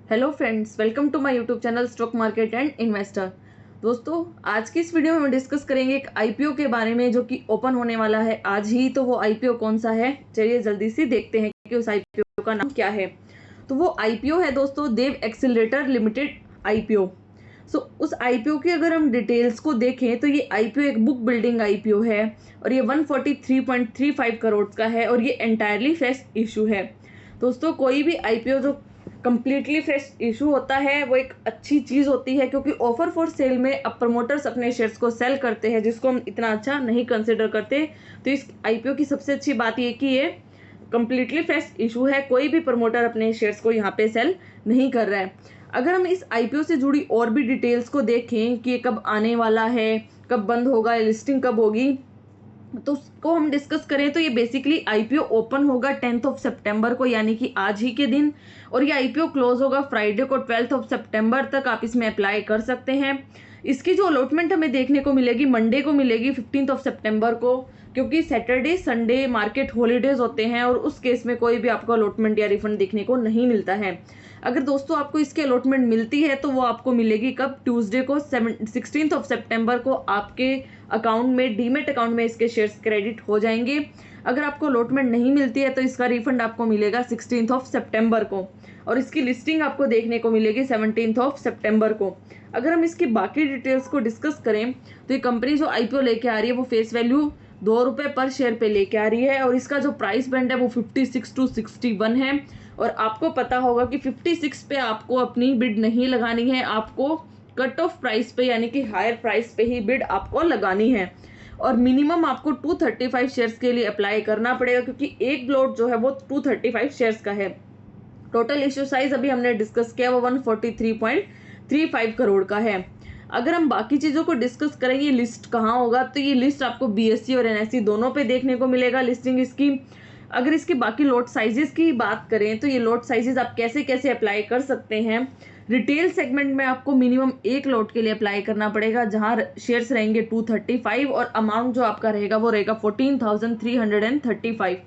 Hello friends, welcome to my YouTube channel stock market and investor. दोस्तों, आज की इस वीडियो में हम डिस्कस करेंगे एक आईपीओ के बारे में जो कि ओपन होने वाला है आज ही। तो वो आईपीओ कौन सा है, चलिए जल्दी से देखते हैं कि उस आईपीओ का नाम क्या है। तो वो आईपीओ है दोस्तों देव एक्सीलरेटर लिमिटेड आईपीओ। उस आईपीओ की अगर हम डिटेल्स को देखें तो ये आईपीओ एक बुक बिल्डिंग आईपीओ है और ये 143.35 करोड़ का है और ये एंटायरली फ्रेश इशू है। दोस्तों, कोई भी आईपीओ जो कंप्लीटली फ्रेश इशू होता है वो एक अच्छी चीज़ होती है, क्योंकि ऑफर फॉर सेल में अब प्रमोटर्स अपने शेयर्स को सेल करते हैं, जिसको हम इतना अच्छा नहीं कंसिडर करते। तो इस आईपीओ की सबसे अच्छी बात ये कि ये कंप्लीटली फ्रेश इशू है, कोई भी प्रमोटर अपने शेयर्स को यहाँ पे सेल नहीं कर रहा है। अगर हम इस आईपीओ से जुड़ी और भी डिटेल्स को देखें कि ये कब आने वाला है, कब बंद होगा, लिस्टिंग कब होगी, तो उसको हम डिस्कस करें तो ये बेसिकली आईपीओ ओपन होगा 10 सितंबर को, यानी कि आज ही के दिन, और ये आईपीओ क्लोज होगा फ्राइडे को 12 सितंबर तक। आप इसमें अप्लाई कर सकते हैं। इसकी जो अलॉटमेंट हमें देखने को मिलेगी मंडे को मिलेगी 15 सितंबर को, क्योंकि सैटरडे संडे मार्केट हॉलीडेज होते हैं और उस केस में कोई भी आपको अलॉटमेंट या रिफंड देखने को नहीं मिलता है। अगर दोस्तों आपको इसकी अलॉटमेंट मिलती है तो वो आपको मिलेगी कब, ट्यूसडे को 16 सितंबर को आपके अकाउंट में, डीमेट अकाउंट में इसके शेयर्स क्रेडिट हो जाएंगे। अगर आपको अलॉटमेंट नहीं मिलती है तो इसका रिफंड आपको मिलेगा 16 सितंबर को, और इसकी लिस्टिंग आपको देखने को मिलेगी 17 सितंबर को। अगर हम इसकी बाकी डिटेल्स को डिस्कस करें तो ये कंपनी जो आईपीओ लेके आ रही है वो फेस वैल्यू ₹2 पर शेयर पे लेके आ रही है और इसका जो प्राइस बैंड है वो 56 to 61 है। और आपको पता होगा कि 56 पे आपको अपनी बिड नहीं लगानी है, आपको कट ऑफ प्राइस पे यानी कि हायर प्राइस पे ही बिड आपको लगानी है। और मिनिमम आपको 235 शेयर्स के लिए अप्लाई करना पड़ेगा, क्योंकि एक लॉट जो है वो 235 शेयर्स का है। टोटल इश्यू साइज अभी हमने डिस्कस किया वो 143.35 करोड़ का है। अगर हम बाकी चीज़ों को डिस्कस करें, ये लिस्ट कहाँ होगा, तो ये लिस्ट आपको बीएसई और एनएसई दोनों पे देखने को मिलेगा लिस्टिंग इसकी। अगर इसके बाकी लॉट साइजेस की बात करें तो ये लॉट साइजेस आप कैसे कैसे अप्लाई कर सकते हैं। रिटेल सेगमेंट में आपको मिनिमम एक लॉट के लिए अप्लाई करना पड़ेगा, जहां शेयर्स रहेंगे 235 और अमाउंट जो आपका रहेगा वो रहेगा 14,335।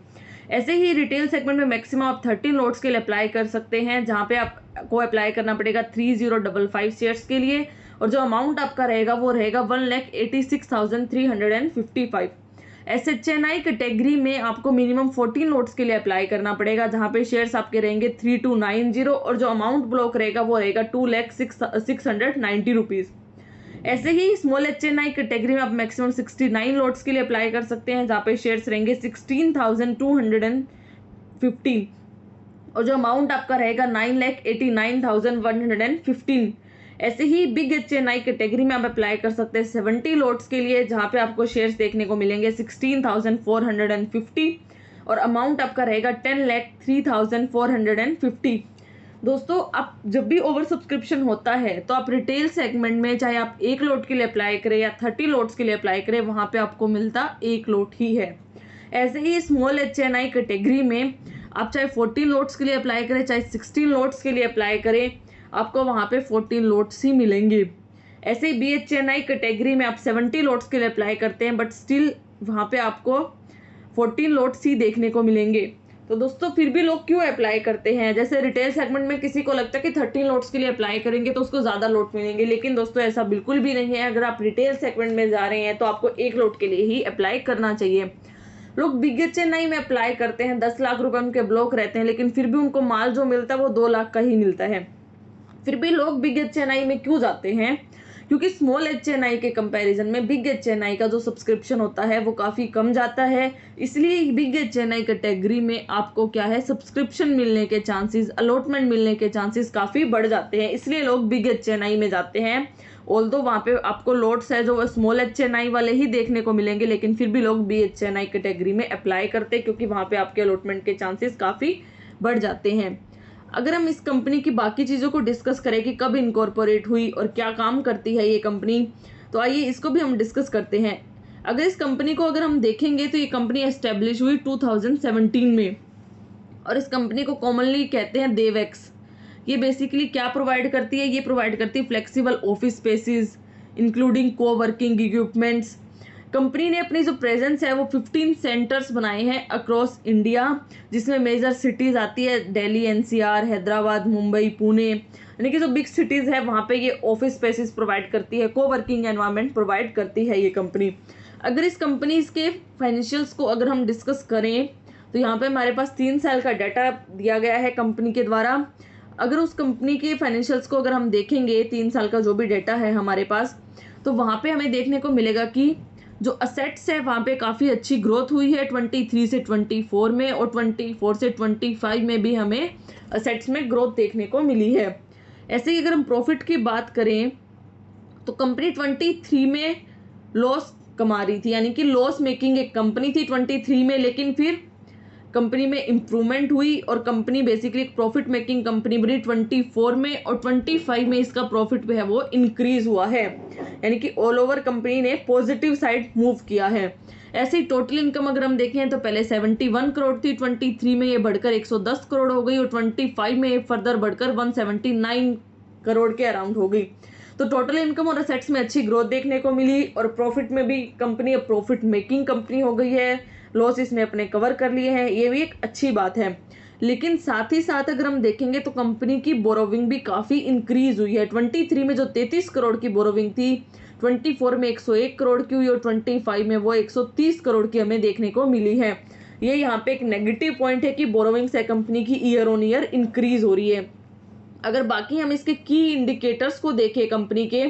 ऐसे ही रिटेल सेगमेंट में मैक्सिमम आप 13 लॉट्स के लिए अप्लाई कर सकते हैं, जहां पे आपको अप्लाई करना पड़ेगा 3055 शेयर्स के लिए, और जो अमाउंट आपका रहेगा वो रहेगा 1,86,355। एसएचएनआई कैटेगरी में आपको मिनिमम 14 लॉट्स के लिए अप्लाई करना पड़ेगा, जहां पे शेयर्स आपके रहेंगे 3290 और जो अमाउंट ब्लॉक रहेगा वो रहेगा 2,06,690 रुपीज़। ऐसे ही स्मॉल एचएनआई कैटेगरी में आप मैक्सिमम 69 लॉट्स के लिए अप्लाई कर सकते हैं, जहाँ पे शेयर्स रहेंगे 16,215 और जो अमाउंट आपका रहेगा 9,89,115। ऐसे ही बिग एचएनआई कैटेगरी में आप अप्लाई कर सकते हैं 70 लॉट्स के लिए, जहाँ पे आपको शेयर्स देखने को मिलेंगे 16,450 और अमाउंट आपका रहेगा 10,03,450। दोस्तों, आप जब भी ओवर सब्सक्रिप्शन होता है तो आप रिटेल सेगमेंट में चाहे आप एक लॉट के लिए अप्लाई करें या 30 लॉट्स के लिए अप्लाई करें, वहां पे आपको मिलता एक लॉट ही है। ऐसे ही स्मॉल एचएनआई कैटेगरी में आप चाहे 14 लॉट्स के लिए अप्लाई करें चाहे 16 लॉट्स के लिए अप्लाई करें, आपको वहां पे 14 लॉट्स ही मिलेंगे। ऐसे ही बीएचएनआई कैटेगरी में आप 70 लॉट्स के लिए अप्लाई करते हैं, बट स्टिल वहां पे आपको 14 लॉट्स ही देखने को मिलेंगे। तो दोस्तों, फिर भी लोग क्यों अप्लाई करते हैं? जैसे रिटेल सेगमेंट में किसी को लगता है कि 13 लॉट्स के लिए अप्लाई करेंगे तो उसको ज़्यादा लॉट मिलेंगे, लेकिन दोस्तों ऐसा बिल्कुल भी नहीं है। अगर आप रिटेल सेगमेंट में जा रहे हैं तो आपको एक लॉट के लिए ही अप्लाई करना चाहिए। लोग बिग एचएनआई में अप्लाई करते हैं, 10 लाख रुपए उनके ब्लॉक रहते हैं, लेकिन फिर भी उनको माल जो मिलता है वो 2 लाख का ही मिलता है। फिर भी लोग बिग एचएनआई में क्यों जाते हैं? क्योंकि स्मॉल एचएनआई के कंपैरिजन में बिग एचएनआई का जो सब्सक्रिप्शन होता है वो काफ़ी कम जाता है, इसलिए बिग एचएनआई कैटेगरी में आपको क्या है, सब्सक्रिप्शन मिलने के चांसेस, अलॉटमेंट मिलने के चांसेस काफ़ी बढ़ जाते हैं, इसलिए लोग बिग एचएनआई में जाते हैं। ऑल्दो वहाँ पे आपको लॉट्स है जो स्मॉल एचएनआई वाले ही देखने को मिलेंगे, लेकिन फिर भी लोग बी एचएनआई कैटेगरी में अप्लाई करते हैं, क्योंकि वहाँ पे आपके अलॉटमेंट के चांसेस काफ़ी बढ़ जाते हैं। अगर हम इस कंपनी की बाकी चीज़ों को डिस्कस करें कि कब इनकॉर्पोरेट हुई और क्या काम करती है ये कंपनी, तो आइए इसको भी हम डिस्कस करते हैं। अगर इस कंपनी को अगर हम देखेंगे तो ये कंपनी एस्टेब्लिश हुई 2017 में, और इस कंपनी को कॉमनली कहते हैं देवेक्स। ये बेसिकली क्या प्रोवाइड करती है? ये प्रोवाइड करती है फ्लेक्सिबल ऑफिस स्पेसिस इंक्लूडिंग को वर्किंग इक्विपमेंट्स। कंपनी ने अपनी जो प्रेजेंस है वो 15 सेंटर्स बनाए हैं अक्रॉस इंडिया, जिसमें मेजर सिटीज़ आती है दिल्ली, एनसीआर, हैदराबाद, मुंबई, पुणे, यानी कि जो बिग सिटीज़ है वहाँ पे ये ऑफिस स्पेसिस प्रोवाइड करती है, कोवर्किंग एनवायरनमेंट प्रोवाइड करती है ये कंपनी। अगर इस कंपनीज के फाइनेंशियल्स को अगर हम डिस्कस करें तो यहाँ पे हमारे पास 3 साल का डाटा दिया गया है कंपनी के द्वारा। अगर उस कंपनी के फाइनेंशियल्स को अगर हम देखेंगे 3 साल का जो भी डाटा है हमारे पास, तो वहाँ पे हमें देखने को मिलेगा कि जो असेट्स है वहाँ पे काफ़ी अच्छी ग्रोथ हुई है 23 से 24 में, और 24 से 25 में भी हमें असेट्स में ग्रोथ देखने को मिली है। ऐसे ही अगर हम प्रॉफिट की बात करें तो कंपनी 23 में लॉस कमा रही थी, यानी कि लॉस मेकिंग एक कंपनी थी 23 में, लेकिन फिर कंपनी में इम्प्रूवमेंट हुई और कंपनी बेसिकली एक प्रॉफिट मेकिंग कंपनी बनी 24 में, और 25 में इसका प्रॉफिट भी है वो इंक्रीज हुआ है, यानी कि ऑल ओवर कंपनी ने पॉजिटिव साइड मूव किया है। ऐसे ही टोटल इनकम अगर हम देखें तो पहले 71 करोड़ थी, 23 में ये बढ़कर 110 करोड़ हो गई, और 25 में ये फर्दर बढ़कर 179 करोड़ के अराउंड हो गई। तो टोटल इनकम और असेट्स में अच्छी ग्रोथ देखने को मिली, और प्रॉफिट में भी कंपनी अब प्रॉफिट मेकिंग कंपनी हो गई है, लॉस इसने अपने कवर कर लिए हैं, ये भी एक अच्छी बात है। लेकिन साथ ही साथ अगर हम देखेंगे तो कंपनी की बोरोविंग भी काफ़ी इंक्रीज हुई है। 23 में जो 33 करोड़ की बोरोविंग थी, 24 में 101 करोड़ की हुई, और 25 में वो 130 करोड़ की हमें देखने को मिली है। ये यहाँ पे एक नेगेटिव पॉइंट है कि बोरोविंग्स है कंपनी की ईयर ऑन ईयर इंक्रीज हो रही है। अगर बाकी हम इसके की इंडिकेटर्स को देखें कंपनी के,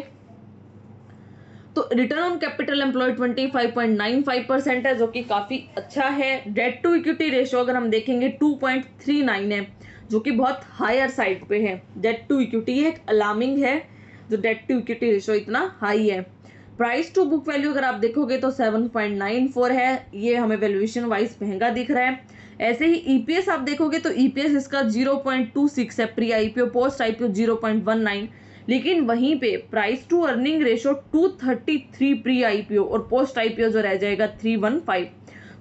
तो रिटर्न ऑन कैपिटल एम्प्लॉयड 25.95% है, जो कि काफ़ी अच्छा है। डेट टू इक्विटी रेशियो अगर हम देखेंगे 2.39 है, जो कि बहुत हायर साइड पे है। डेट टू इक्विटी एक अलार्मिंग है जो डेट टू इक्विटी रेशियो इतना हाई है। प्राइस टू बुक वैल्यू अगर आप देखोगे तो 7.94 है, ये हमें वैल्यूएशन वाइज महंगा दिख रहा है। ऐसे ही ईपीएस आप देखोगे तो ईपीएस इसका 0.26 है प्री आईपीओ, पोस्ट आईपीओ 0.19, लेकिन वहीं पे price to earning ratio 233 pre IPO, और पोस्ट आईपीओ जो रह जाएगा 315।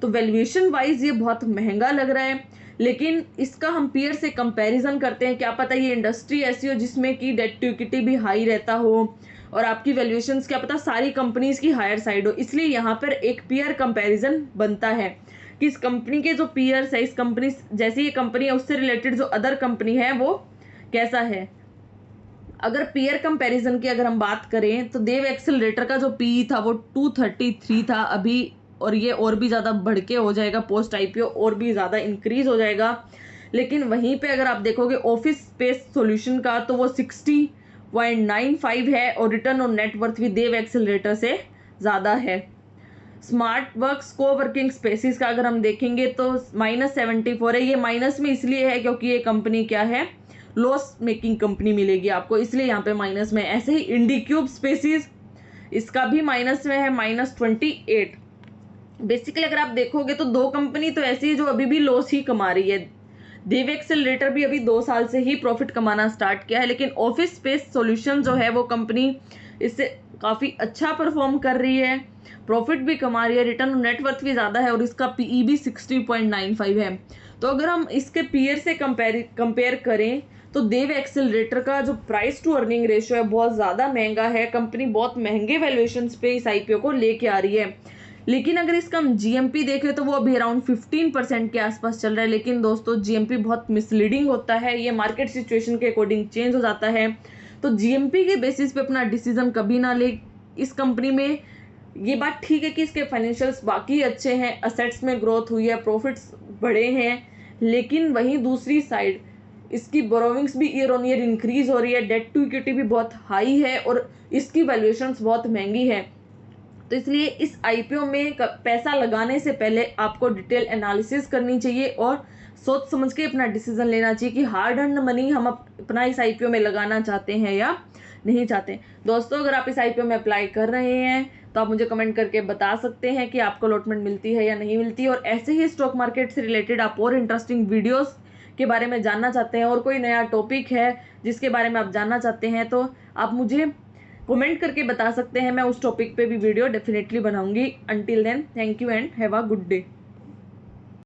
तो वैल्यूएशन वाइज ये बहुत महंगा लग रहा है, लेकिन इसका हम पीयर से कंपैरिजन करते हैं, क्या पता ये इंडस्ट्री ऐसी हो जिसमें कि डेट टू इक्विटी भी हाई रहता हो और आपकी वैल्यूएशंस क्या पता सारी कंपनीज की हायर साइड हो। इसलिए यहाँ पर एक पीयर कंपैरिजन बनता है कि इस कंपनी के जो पीयर्स है, इस कंपनी जैसी ये कंपनी है उससे रिलेटेड जो अदर कंपनी है वो कैसा है। अगर पीयर कंपैरिजन की अगर हम बात करें तो देव एक्सेलरेटर का जो पीई था वो 233 था अभी, और ये और भी ज़्यादा बढ़ के हो जाएगा पोस्ट आईपीओ, और भी ज़्यादा इंक्रीज हो जाएगा। लेकिन वहीं पे अगर आप देखोगे ऑफिस स्पेस सॉल्यूशन का तो वो 60.95 है, और रिटर्न ऑन नेटवर्थ भी देव एक्सेलरेटर से ज़्यादा है। स्मार्ट वर्क्स कोवर्किंग स्पेसिस का अगर हम देखेंगे तो -74 है। ये माइनस में इसलिए है क्योंकि ये कंपनी क्या है, लॉस मेकिंग कंपनी मिलेगी आपको, इसलिए यहाँ पे माइनस में। ऐसे ही इंडिक्यूब स्पेसिस इसका भी माइनस में है, -28। बेसिकली अगर आप देखोगे तो दो कंपनी तो ऐसी है जो अभी भी लॉस ही कमा रही है। देव एक्सेलरेटर भी अभी 2 साल से ही प्रॉफिट कमाना स्टार्ट किया है, लेकिन ऑफिस स्पेस सॉल्यूशन जो है वो कंपनी इससे काफ़ी अच्छा परफॉर्म कर रही है, प्रॉफिट भी कमा रही है, रिटर्न ऑन नेटवर्थ भी ज़्यादा है, और इसका पीई भी 60.95 है। तो अगर हम इसके पीयर से कंपेयर करें तो देव एक्सेलरेटर का जो प्राइस टू अर्निंग रेशियो है बहुत ज़्यादा महंगा है, कंपनी बहुत महंगे वैल्यूएशंस पे इस आईपीओ को लेके आ रही है। लेकिन अगर इसका हम जीएमपी देखें तो वो अभी अराउंड 15% के आसपास चल रहा है। लेकिन दोस्तों जीएमपी बहुत मिसलीडिंग होता है, ये मार्केट सिचुएशन के अकॉर्डिंग चेंज हो जाता है, तो जीएमपी के बेसिस पे अपना डिसीजन कभी ना ले। इस कंपनी में ये बात ठीक है कि इसके फाइनेंशियल्स बाकी अच्छे हैं, असेट्स में ग्रोथ हुई है, प्रॉफिट्स बढ़े हैं, लेकिन वहीं दूसरी साइड इसकी बोरोविंग्स भी ईयर ऑन ईयर इंक्रीज हो रही है, डेट टू इक्विटी भी बहुत हाई है, और इसकी वैल्यूएशंस बहुत महंगी है। तो इसलिए इस आईपीओ में पैसा लगाने से पहले आपको डिटेल एनालिसिस करनी चाहिए और सोच समझ के अपना डिसीजन लेना चाहिए कि हार्ड अर्न मनी हम अपना इस आईपीओ में लगाना चाहते हैं या नहीं चाहते। दोस्तों अगर आप इस आईपीओ में अप्लाई कर रहे हैं तो आप मुझे कमेंट करके बता सकते हैं कि आपको अलॉटमेंट मिलती है या नहीं मिलती, और ऐसे ही स्टॉक मार्केट से रिलेटेड आप और इंटरेस्टिंग वीडियोस के बारे में जानना चाहते हैं और कोई नया टॉपिक है जिसके बारे में आप जानना चाहते हैं तो आप मुझे कमेंट करके बता सकते हैं, मैं उस टॉपिक पे भी वीडियो डेफिनेटली बनाऊंगी। Until then thank you and have a good day.